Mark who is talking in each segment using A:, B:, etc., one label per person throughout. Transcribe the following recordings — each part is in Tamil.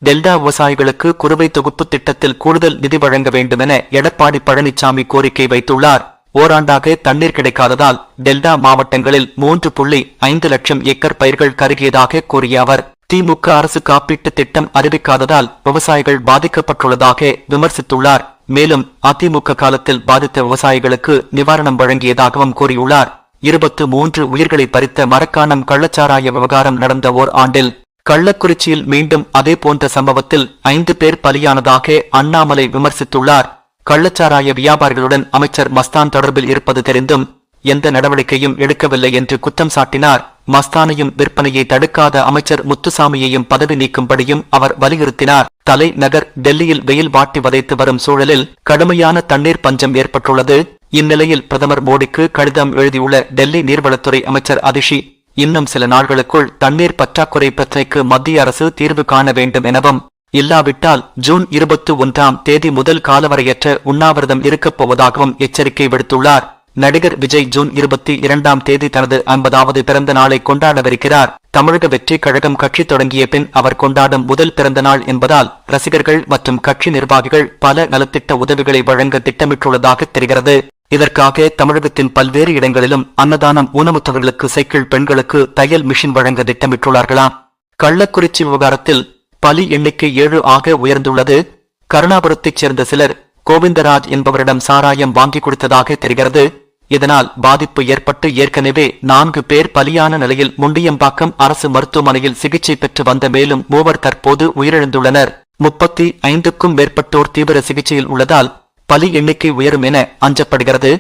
A: டெல்டா விவசாயிகளுக்கு குறுவை தொகுப்பு திட்டத்தில் கூடுதல் நிதி வழங்க வேண்டுமென எடப்பாடி பழனிசாமி கோரிக்கை வைத்துள்ளார். ஓராண்டாக தண்ணீர் கிடைக்காததால் டெல்டா மாவட்டங்களில் 3.5 லட்சம் ஏக்கர் பயிர்கள் கருகியதாக கூறிய அவர், திமுக அரசு காப்பீட்டு திட்டம் அறிவிக்காததால் விவசாயிகள் பாதிக்கப்பட்டுள்ளதாக விமர்சித்துள்ளார். மேலும் அதிமுக காலத்தில் பாதித்த விவசாயிகளுக்கு நிவாரணம் வழங்கியதாகவும் கூறியுள்ளார். 23 உயிர்களை பறித்த மரக்காணம் கள்ளச்சாராய விவகாரம் நடந்த ஓர் ஆண்டில் கள்ளக்குறிச்சியில் மீண்டும் அதே போன்ற சம்பவத்தில் 5 பேர் பலியானதாக அண்ணாமலை விமர்சித்துள்ளார். கள்ளச்சாராய வியாபாரிகளுடன் அமைச்சர் மஸ்தான் தொடர்பில் இருப்பது தெரிந்தும் எந்த நடவடிக்கையும் எடுக்கவில்லை என்று குற்றம் சாட்டினார். மஸ்தானையும் விற்பனையை தடுக்காத அமைச்சர் முத்துசாமியையும் பதவி நீக்கும்படியும் அவர் வலியுறுத்தினார். தலைநகர் டெல்லியில் வெயில் வாட்டி வதைத்து வரும் சூழலில் கடுமையான தண்ணீர் பஞ்சம் ஏற்பட்டுள்ளது. இந்நிலையில் பிரதமர் மோடிக்கு கடிதம் எழுதியுள்ள டெல்லி நீர்வளத்துறை அமைச்சர் அதிஷி, இன்னும் சில நாட்களுக்குள் தண்ணீர் பற்றாக்குறை பிரச்சினைக்கு மத்திய அரசு தீர்வு காண வேண்டும் எனவும், இல்லாவிட்டால் ஜூன் 21ஆம் தேதி முதல் காலவரையற்ற உண்ணாவிரதம் இருக்கப் போவதாகவும் எச்சரிக்கை விடுத்துள்ளார். நடிகர் விஜய் ஜூன் 22ஆம் தேதி தனது 50வது பிறந்த நாளை கொண்டாடவிருக்கிறார். தமிழக வெற்றி கழகம் கட்சி தொடங்கிய பின் அவர் கொண்டாடும் முதல் பிறந்த நாள் என்பதால் ரசிகர்கள் மற்றும் கட்சி நிர்வாகிகள் பல நலத்திட்ட உதவிகளை வழங்க திட்டமிட்டுள்ளதாக தெரிகிறது. இதற்காக தமிழகத்தின் பல்வேறு இடங்களிலும் அன்னதானம், ஊனமுற்றவர்களுக்கு சைக்கிள், பெண்களுக்கு தையல் மிஷின் வழங்க திட்டமிட்டுள்ளார்களாம். கள்ளக்குறிச்சி விவகாரத்தில் பலி எண்ணிக்கை 7 ஆக உயர்ந்துள்ளது. கருணாபுரத்தைச் சேர்ந்த சிலர் கோவிந்தராஜ் என்பவரிடம் சாராயம் வாங்கி கொடுத்ததாக தெரிகிறது. இதனால் பாதிப்பு ஏற்பட்டு ஏற்கனவே 4 பேர் பலியான நிலையில் முண்டியம்பாக்கம் அரசு மருத்துவமனையில் சிகிச்சை பெற்று வந்த மேலும் 3 தற்போது உயிரிழந்துள்ளனர். 35க்கும் மேற்பட்டோர் தீவிர சிகிச்சையில் உள்ளதால் பலி எண்ணிக்கை உயரும் என அஞ்சப்படுகிறது.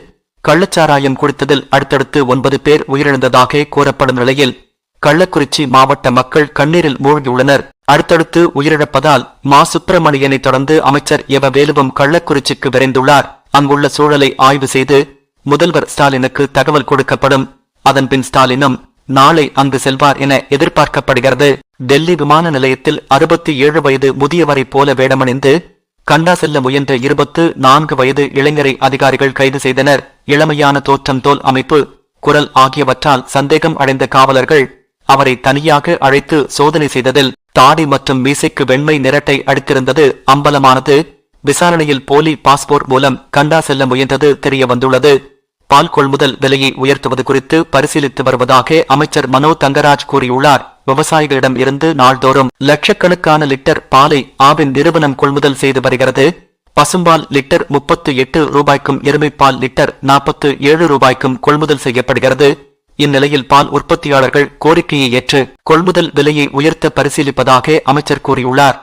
A: கள்ளச்சாராயம் குடித்ததில் அடுத்தடுத்து 9 பேர் உயிரிழந்ததாக கூறப்படும் நிலையில் கள்ளக்குறிச்சி மாவட்ட மக்கள் கண்ணீரில் மூழ்கியுள்ளனர். அடுத்தடுத்து உயிரிழப்பதால் மா சுப்பிரமணியனை தொடர்ந்து அமைச்சர் எவ வேலுவும் கள்ளக்குறிச்சிக்கு விரைந்துள்ளார். அங்குள்ள சூழலை ஆய்வு செய்து முதல்வர் ஸ்டாலினுக்கு தகவல் கொடுக்கப்படும். அதன்பின் ஸ்டாலினும் நாளை அங்கு செல்வார் என எதிர்பார்க்கப்படுகிறது. டெல்லி விமான நிலையத்தில் 67 வயது முதியவரை போல வேடமணிந்து கண்டா செல்ல முயன்ற 24 வயது இளைஞரை அதிகாரிகள் கைது செய்தனர். இளமையான தோற்றம், தோல் அமைப்பு, குரல் ஆகியவற்றால் சந்தேகம் அடைந்த காவலர்கள் அவரை தனியாக அழைத்து சோதனை செய்ததில் தாடி மற்றும் மீசைக்கு வெண்மை நிறட்டை அடித்திருந்தது அம்பலமானது. விசாரணையில் போலி பாஸ்போர்ட் மூலம் கண்டா செல்ல முயன்றது தெரிய வந்துள்ளது. பால் கொள்முதல் விலையை உயர்த்துவது குறித்து பரிசீலித்து வருவதாக அமைச்சர் மனோ தங்கராஜ் கூறியுள்ளார். விவசாயிகளிடம் இருந்து நாள்தோறும் லட்சக்கணக்கான லிட்டர் பாலை ஆவின் நிறுவனம் கொள்முதல் செய்து வருகிறது. பசும்பால் லிட்டர் 38 ரூபாய்க்கும் எருமைப்பால் லிட்டர் 47 ரூபாய்க்கும் கொள்முதல் செய்யப்படுகிறது. இந்நிலையில் பால் உற்பத்தியாளர்கள் கோரிக்கையை ஏற்று கொள்முதல் விலையை உயர்த்த பரிசீலிப்பதாக அமைச்சர் கூறியுள்ளார்.